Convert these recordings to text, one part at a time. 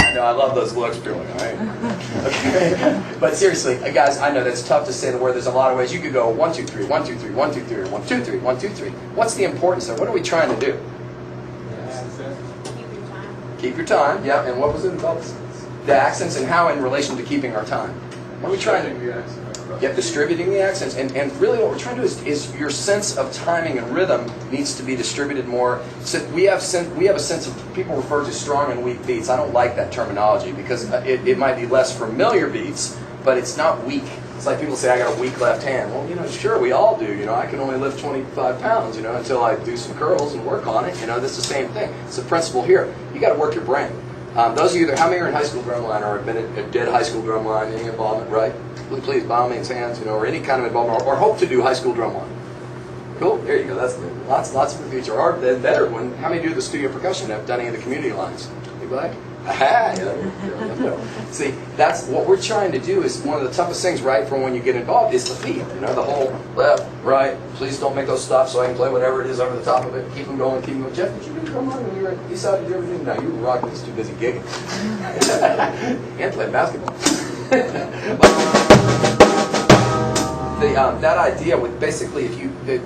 I know, I love those looks, people. All right. Okay. But seriously, guys, I know that's tough to say the word. There's a lot of ways. You could go 1, 2, 3, 1, 2, 3, 1, 2, 3, or 1, 2, 3, 1, 2, 3. What's the importance there? What are we trying to do? Keep your time. Yeah. And what was it about? The accents, and how in relation to keeping our time? What are we trying to do? Yep, distributing the accents. And really what we're trying to do is your sense of timing and rhythm needs to be distributed more. So we have a sense of, people refer to strong and weak beats. I don't like that terminology because it might be less familiar beats, but it's not weak. It's like people say, I got a weak left hand. Well, sure, we all do. I can only lift 25 pounds, until I do some curls and work on it. That's the same thing. It's the principle here. You got to work your brain. Those of you how many are in high school drumline or have been at dead high school drumline, any involvement, right? Please, by all means, hands, or any kind of involvement, or hope to do high school drumline. Cool, there you go, that's good. Lots for the future. Or better, how many do the studio percussion have done any of the community lines? Anybody? Aha! See, that's what we're trying to do. Is one of the toughest things, right, for when you get involved is the feet. The whole left, right. Please don't make those stop so I can play whatever it is over the top of it. Keep them going, keep them going. Jeff, did you do drumline when you were at Eastside? Did you ever do? No, you were rocking. Just too busy gigging and playing basketball. That idea with basically, if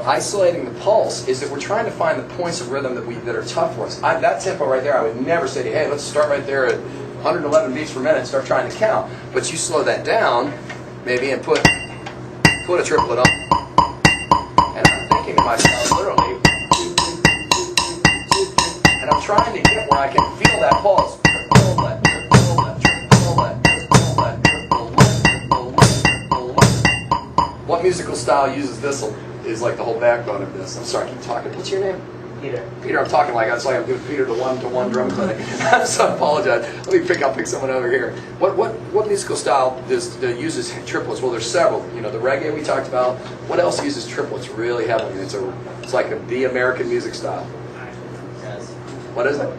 isolating the pulse is that we're trying to find the points of rhythm that are tough for us. That tempo right there, I would never say to you, hey, let's start right there at 111 beats per minute and start trying to count. But you slow that down, maybe, and put a triplet on. And I'm thinking to myself, literally, and I'm trying to get where I can feel that pulse. Triple left, triple left, triple left, triple left, triple left, triple left, triple left. What musical style uses this is like the whole backbone of this. I'm sorry, I keep talking. What's your name? Peter. Peter, I'm talking like it's like I'm doing Peter to one drum clinic. So I apologize. I'll pick someone over here. What musical style uses triplets? Well, there's several. The reggae we talked about. What else uses triplets really heavily? It's like the American music style. Jazz. What is it?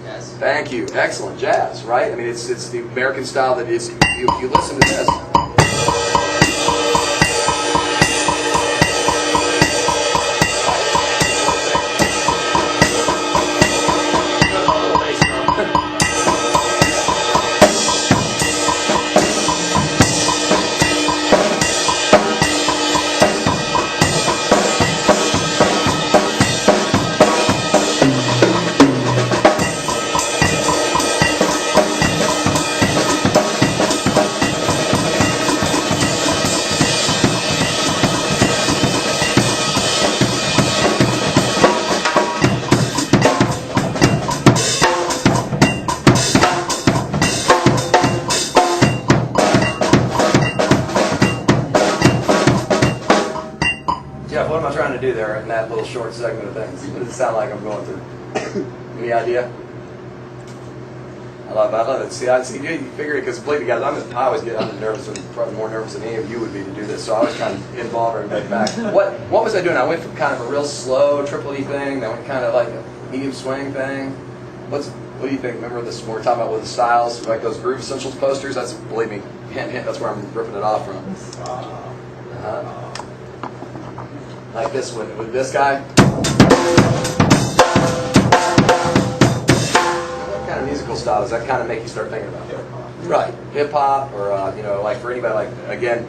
Jazz. Thank you. Excellent. Jazz, right? I mean, it's the American style that is. You listen to this. Jeff, what am I trying to do there in that little short segment of things? What does it sound like I'm going through? Any idea? I love it. See, you figure it because believe me, guys, I always get nervous, and probably more nervous than any of you would be to do this. So I was kind of involved or in back. What was I doing? I went from kind of a real slow triple-E thing, then went kind of like a medium swing thing. What do you think? Remember this? When we're talking about with the styles, like those Groove Essentials posters. That's, believe me, hint, that's where I'm ripping it off from. Like this one with this guy. What kind of musical style does that kind of make you start thinking about? Right, hip hop, or like for anybody, like again,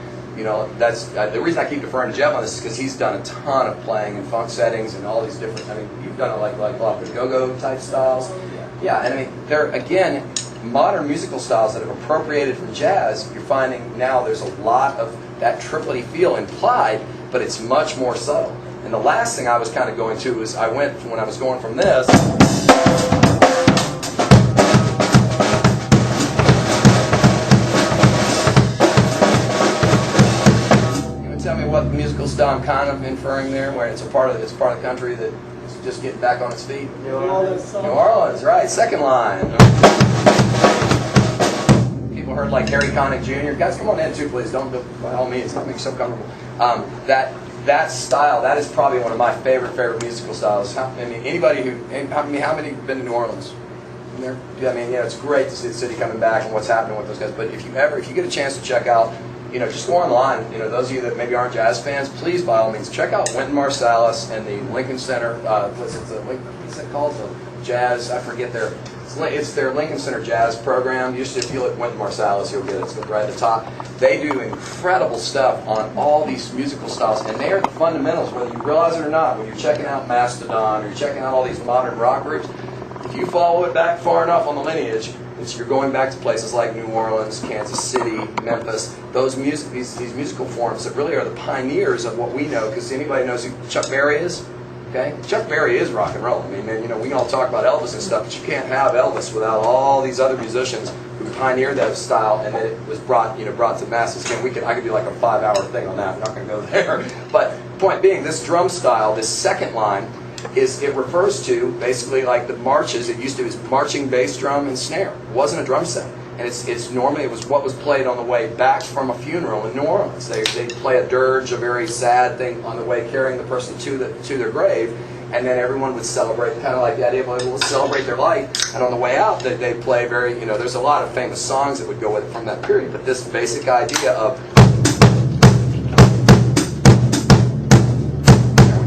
that's the reason I keep deferring to Jeff on this is because he's done a ton of playing in funk settings and all these different. I mean, you've done it like a lot of go-go type styles. Yeah, and I mean, they're again modern musical styles that have appropriated from jazz. You're finding now there's a lot of that triplety feel implied, but it's much more subtle. And the last thing I was kind of going to is when I was going from this. Tell me what musical style I'm kind of inferring there, where it's part of the country that is just getting back on its feet. New Orleans. New Orleans, right? Second line. People heard like Harry Connick Jr. Guys, come on in too, please. Don't by all means. Don't make yourself comfortable. That style, that is probably one of my favorite musical styles. How many have been to New Orleans? There? Yeah, I mean, it's great to see the city coming back and what's happening with those guys. But if you get a chance to check out. Just go online. Those of you that maybe aren't jazz fans, please, by all means, check out Wynton Marsalis and the Lincoln Center. What's it called? The jazz, I forget it's their Lincoln Center Jazz program. Usually if you went to Marsalis, you'll get it. It's right at the top. They do incredible stuff on all these musical styles, and they are the fundamentals, whether you realize it or not. When you're checking out Mastodon or you're checking out all these modern rock groups, if you follow it back far enough on the lineage, you're going back to places like New Orleans, Kansas City, Memphis, these musical forms that really are the pioneers of what we know, because anybody knows who Chuck Berry is? Okay? Chuck Berry is rock and roll. I mean, we can all talk about Elvis and stuff, but you can't have Elvis without all these other musicians who pioneered that style, and then it was brought to the masses. Again, I could do like a 5-hour thing on that. I'm not going to go there. But point being, this drum style, this second line, it refers to basically like the marches. It used to be marching bass drum and snare. It wasn't a drum set. And it's normally it was what was played on the way back from a funeral in New Orleans. They play a dirge, a very sad thing on the way, carrying the person to their grave, and then everyone would celebrate, kind of like the idea of we'll celebrate their life. And on the way out, they play very, there's a lot of famous songs that would go with it from that period. But this basic idea of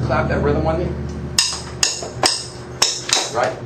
clap that rhythm with me. Right?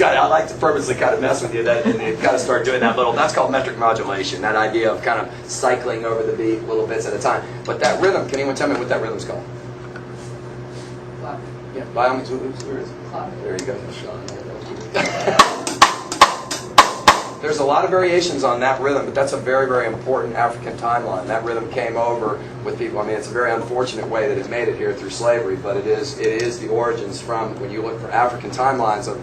I like to purposely kind of mess with you and kind of start doing that's called metric modulation, that idea of kind of cycling over the beat little bits at a time. But that rhythm, can anyone tell me what that rhythm's called? Clap. Yeah, by all means, where is it? Clap. There you go. There's a lot of variations on that rhythm, but that's a very, very important African timeline. That rhythm came over with people. I mean, it's a very unfortunate way that it made it here through slavery, but it is the origins from, when you look for African timelines of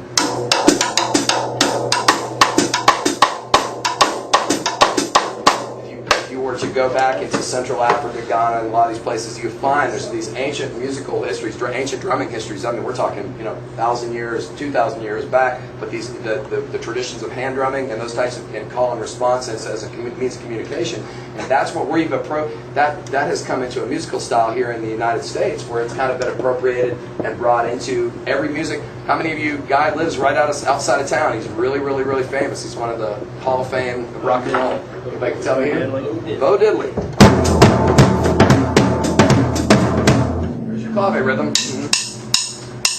if you were to go back into Central Africa, Ghana, and a lot of these places, you find there's these ancient musical histories, ancient drumming histories. I mean, we're talking 1,000 years, 2,000 years back. But the traditions of hand drumming and those types of call and response as a means of communication, and that's what we've that has come into a musical style here in the United States, where it's kind of been appropriated and brought into every music. How many of you? Guy lives right outside of town. He's really, really, really famous. He's one of the Hall of Fame of rock and roll. Anybody can tell me who? Bo Diddley. There's your clave rhythm.